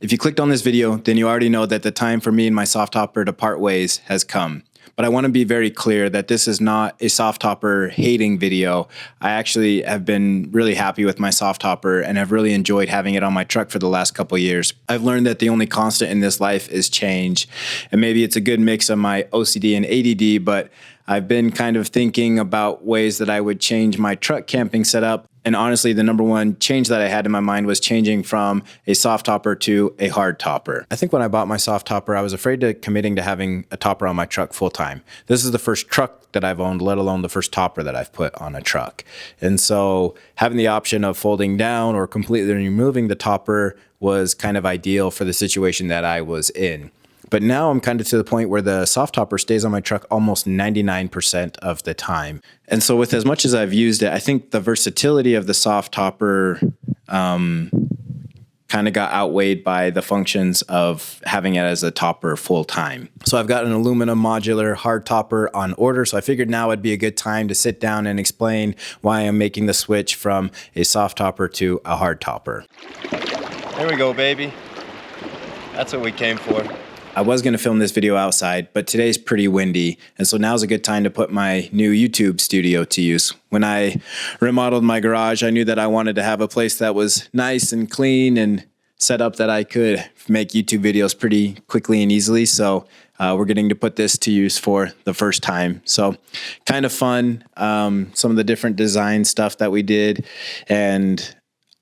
If you clicked on this video, then you already know that the time for me and my Softopper to part ways has come. But I want to be very clear that this is not a Softopper hating video. I actually have been really happy with my Softopper and have really enjoyed having it on my truck for the last couple years. I've learned that the only constant in this life is change. And maybe it's a good mix of my OCD and ADD, but I've been kind of thinking about ways that I would change my truck camping setup. And honestly, the number one change that I had in my mind was changing from a soft topper to a hard topper. I think when I bought my soft topper, I was afraid of committing to having a topper on my truck full time. This is the first truck that I've owned, let alone the first topper that I've put on a truck. And so having the option of folding down or completely removing the topper was kind of ideal for the situation that I was in. But now I'm kind of to the point where the soft topper stays on my truck almost 99% of the time. And so with as much as I've used it, I think the versatility of the soft topper kind of got outweighed by the functions of having it as a topper full time. So I've got an aluminum modular hard topper on order. So I figured now would be a good time to sit down and explain why I'm making the switch from a soft topper to a hard topper. There we go, baby. That's what we came for. I was going to film this video outside, but today's pretty windy, and so now's a good time to put my new YouTube studio to use. When I remodeled my garage, I knew that I wanted to have a place that was nice and clean and set up that I could make YouTube videos pretty quickly and easily, so we're getting to put this to use for the first time. So kind of fun, some of the different design stuff that we did, and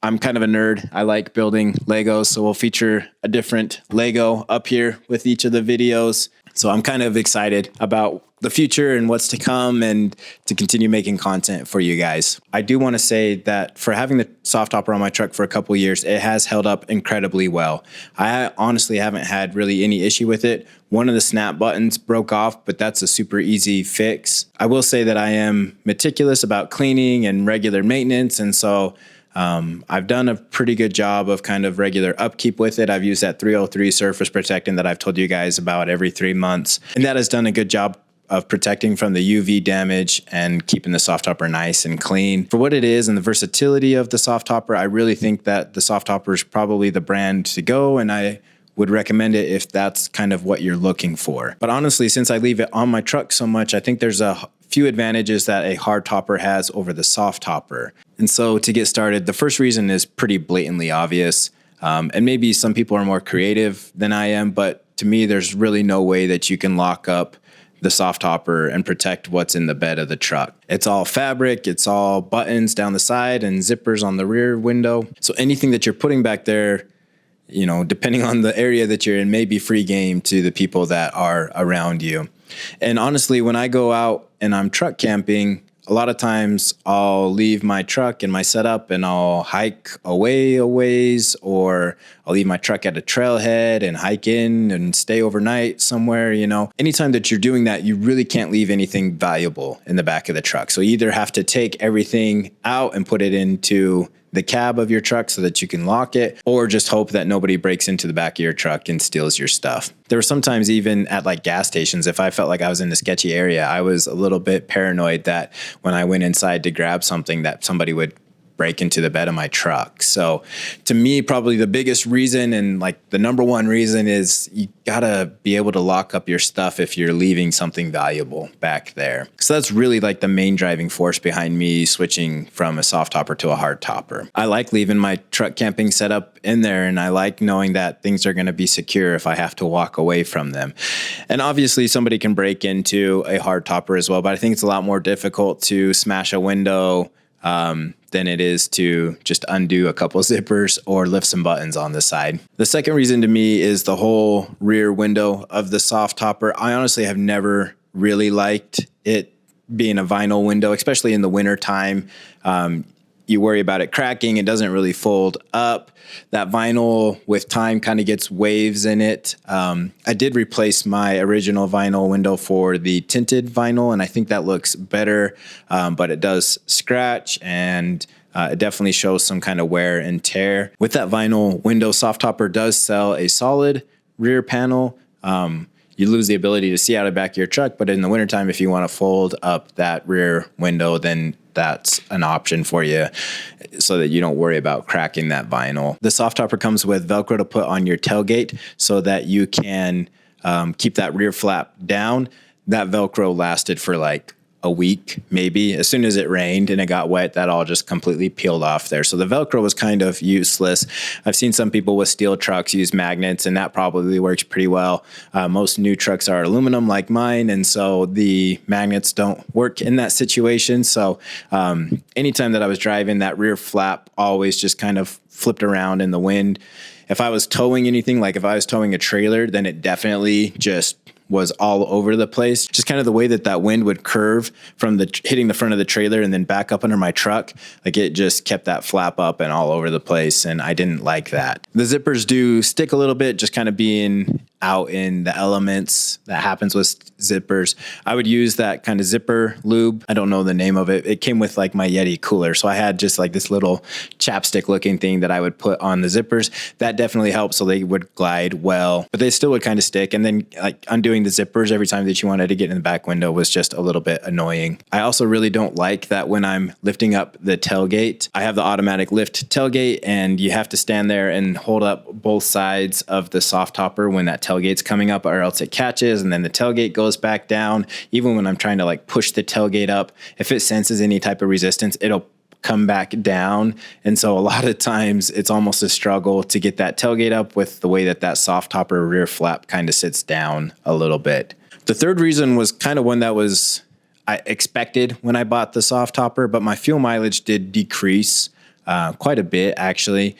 I'm kind of a nerd. I like building Legos, so we'll feature a different Lego up here with each of the videos. So I'm kind of excited about the future and what's to come and to continue making content for you guys. I do want to say that for having the soft topper on my truck for a couple years, it has held up incredibly well. I honestly haven't had really any issue with it. One of the snap buttons broke off, but that's a super easy fix. I will say that I am meticulous about cleaning and regular maintenance, and so I've done a pretty good job of kind of regular upkeep with it. I've used that 303 surface protectant that I've told you guys about every 3 months. And that has done a good job of protecting from the UV damage and keeping the soft topper nice and clean. For what it is and the versatility of the soft topper, I really think that the soft topper is probably the brand to go, and I would recommend it if that's kind of what you're looking for. But honestly, since I leave it on my truck so much, I think there's a few advantages that a hard topper has over the soft topper. And so to get started, the first reason is pretty blatantly obvious. And maybe some people are more creative than I am, but to me, there's really no way that you can lock up the soft topper and protect what's in the bed of the truck. It's all fabric, it's all buttons down the side and zippers on the rear window. So anything that you're putting back there, you know, depending on the area that you're in, may be free game to the people that are around you. And honestly, when I go out and I'm truck camping, a lot of times I'll leave my truck and my setup and I'll hike away a ways, or I'll leave my truck at a trailhead and hike in and stay overnight somewhere, you know. Anytime that you're doing that, you really can't leave anything valuable in the back of the truck. So you either have to take everything out and put it into the cab of your truck so that you can lock it, or just hope that nobody breaks into the back of your truck and steals your stuff. There were sometimes even at like gas stations, if I felt like I was in a sketchy area, I was a little bit paranoid that when I went inside to grab something that somebody would break into the bed of my truck. So to me, probably the biggest reason and like the number one reason is you gotta be able to lock up your stuff if you're leaving something valuable back there. So that's really like the main driving force behind me switching from a soft topper to a hard topper. I like leaving my truck camping setup in there, and I like knowing that things are gonna be secure if I have to walk away from them. And obviously somebody can break into a hard topper as well, but I think it's a lot more difficult to smash a window than it is to just undo a couple zippers or lift some buttons on the side. The second reason to me is the whole rear window of the soft topper. I honestly have never really liked it being a vinyl window, especially in the winter time. You worry about it cracking. It doesn't really fold up. That vinyl with time kind of gets waves in it. I did replace my original vinyl window for the tinted vinyl, and I think that looks better, but it does scratch, and it definitely shows some kind of wear and tear. With that vinyl window, Soft Topper does sell a solid rear panel. You lose the ability to see out of the back of your truck, but in the wintertime, if you want to fold up that rear window, then that's an option for you so that you don't worry about cracking that vinyl. The Softopper comes with Velcro to put on your tailgate so that you can keep that rear flap down. That Velcro lasted for like a week, maybe. As soon as it rained and it got wet, that all just completely peeled off there. So the Velcro was kind of useless. I've seen some people with steel trucks use magnets, and that probably works pretty well. Most new trucks are aluminum like mine, and so the magnets don't work in that situation. So anytime that I was driving, that rear flap always just kind of flipped around in the wind. If I was towing anything, like if I was towing a trailer, then it definitely just was all over the place. Just kind of the way that wind would curve from hitting the front of the trailer and then back up under my truck. Like it just kept that flap up and all over the place. And I didn't like that. The zippers do stick a little bit, just kind of being out in the elements. That happens with zippers. I would use that kind of zipper lube. I don't know the name of it. It came with like my Yeti cooler. So I had just like this little chapstick looking thing that I would put on the zippers. That definitely helped so they would glide well, but they still would kind of stick. And then like undoing the zippers every time that you wanted to get in the back window was just a little bit annoying. I also really don't like that when I'm lifting up the tailgate. I have the automatic lift tailgate, and you have to stand there and hold up both sides of the Softopper when that tailgate's coming up, or else it catches and then the tailgate goes back down. Even when I'm trying to like push the tailgate up, if it senses any type of resistance, it'll come back down. And so a lot of times it's almost a struggle to get that tailgate up with the way that Softopper rear flap kind of sits down a little bit. The third reason was kind of one that was I expected when I bought the Softopper, but my fuel mileage did decrease quite a bit actually.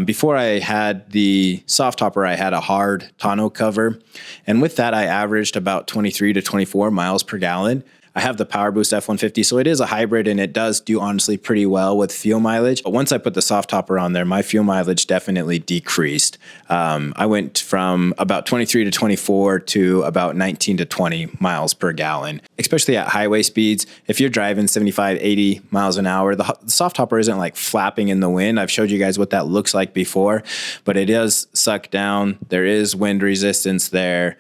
Before I had the Softopper, I had a hard tonneau cover. And with that, I averaged about 23 to 24 miles per gallon. I have the Power Boost F-150, so it is a hybrid, and it does do honestly pretty well with fuel mileage. But once I put the Softopper on there, my fuel mileage definitely decreased. I went from about 23 to 24 to about 19 to 20 miles per gallon, especially at highway speeds. If you're driving 75, 80 miles an hour, the Softopper isn't like flapping in the wind. I've showed you guys what that looks like before, but it does suck down. There is wind resistance there.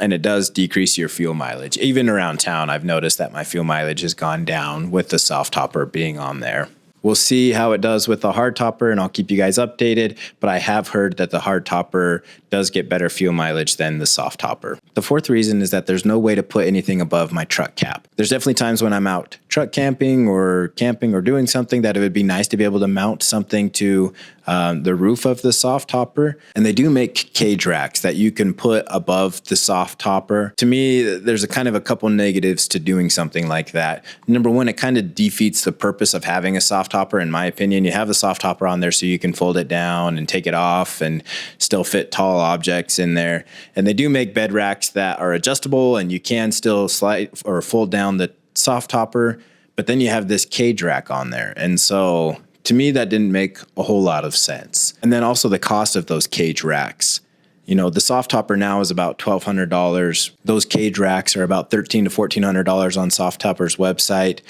And it does decrease your fuel mileage. Even around town, I've noticed that my fuel mileage has gone down with the Softopper being on there. We'll see how it does with the hardtopper, and I'll keep you guys updated, but I have heard that the hardtopper does get better fuel mileage than the Softopper. The fourth reason is that there's no way to put anything above my truck cap. There's definitely times when I'm out truck camping or doing something that it would be nice to be able to mount something to the roof of the Softopper. And they do make cage racks that you can put above the Softopper. To me, there's a kind of a couple negatives to doing something like that. Number one, it kind of defeats the purpose of having a Softopper, in my opinion. You have the Softopper on there so you can fold it down and take it off and still fit tall objects in there. And they do make bed racks that are adjustable, and you can still slide or fold down the Softopper, but then you have this cage rack on there. And so to me, that didn't make a whole lot of sense. And then also the cost of those cage racks. You know, the Softopper now is about $1,200. Those cage racks are about $1,300 to $1,400 on Softopper's website.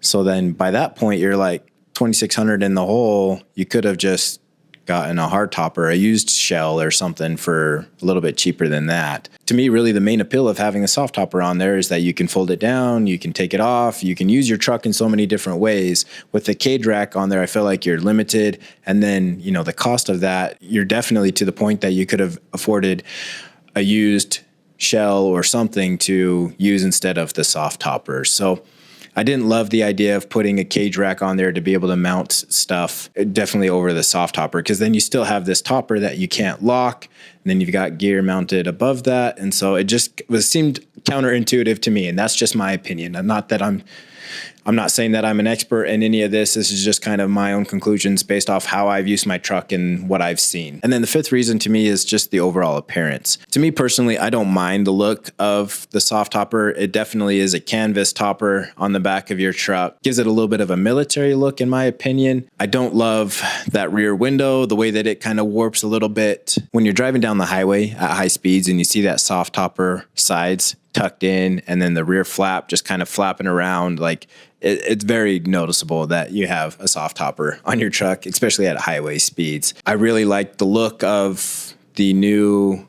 So then by that point, you're like $2,600 in the hole. You could have just gotten a hardtopper, a used shell or something for a little bit cheaper than that. To me, really the main appeal of having a Softopper on there is that you can fold it down, you can take it off, you can use your truck in so many different ways. With the cage rack on there, I feel like you're limited. And then, you know, the cost of that, you're definitely to the point that you could have afforded a used shell or something to use instead of the Softopper. So I didn't love the idea of putting a cage rack on there to be able to mount stuff definitely over the Softopper, because then you still have this topper that you can't lock, and then you've got gear mounted above that. And so it just seemed counterintuitive to me, and that's just my opinion. I'm not saying that I'm an expert in any of this. This is just kind of my own conclusions based off how I've used my truck and what I've seen. And then the fifth reason to me is just the overall appearance. To me personally, I don't mind the look of the Softopper. It definitely is a canvas topper on the back of your truck. Gives it a little bit of a military look, in my opinion. I don't love that rear window, the way that it kind of warps a little bit. When you're driving down the highway at high speeds and you see that Softopper sides tucked in and then the rear flap just kind of flapping around, like it's very noticeable that you have a Softopper on your truck, especially at highway speeds. I really like the look of the new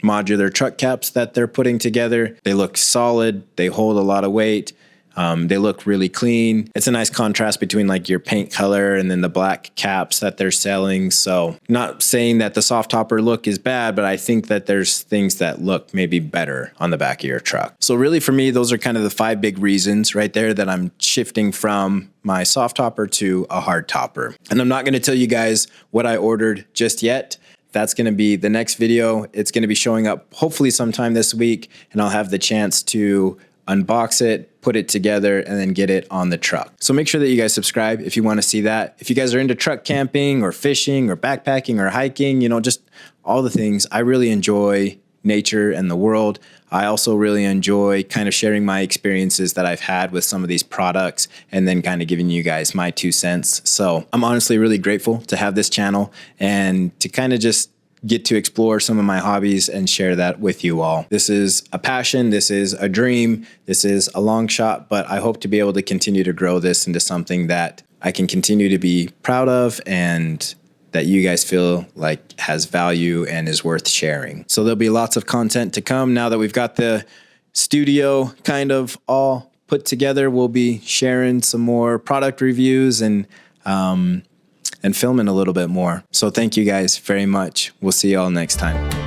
modular truck caps that they're putting together. They look solid. They hold a lot of weight. They look really clean. It's a nice contrast between like your paint color and then the black caps that they're selling. So not saying that the Softopper look is bad, but I think that there's things that look maybe better on the back of your truck. So really for me, those are kind of the 5 big reasons right there that I'm shifting from my Softopper to a hardtopper. And I'm not going to tell you guys what I ordered just yet. That's going to be the next video. It's going to be showing up hopefully sometime this week, and I'll have the chance to unbox it, put it together, and then get it on the truck. So make sure that you guys subscribe if you want to see that. If you guys are into truck camping or fishing or backpacking or hiking, you know, just all the things. I really enjoy nature and the world. I also really enjoy kind of sharing my experiences that I've had with some of these products and then kind of giving you guys my 2 cents. So I'm honestly really grateful to have this channel and to kind of just get to explore some of my hobbies and share that with you all. This is a passion, this is a dream, this is a long shot, but I hope to be able to continue to grow this into something that I can continue to be proud of and that you guys feel like has value and is worth sharing. So there'll be lots of content to come now that we've got the studio kind of all put together. We'll be sharing some more product reviews and filming a little bit more. So thank you guys very much. We'll see you all next time.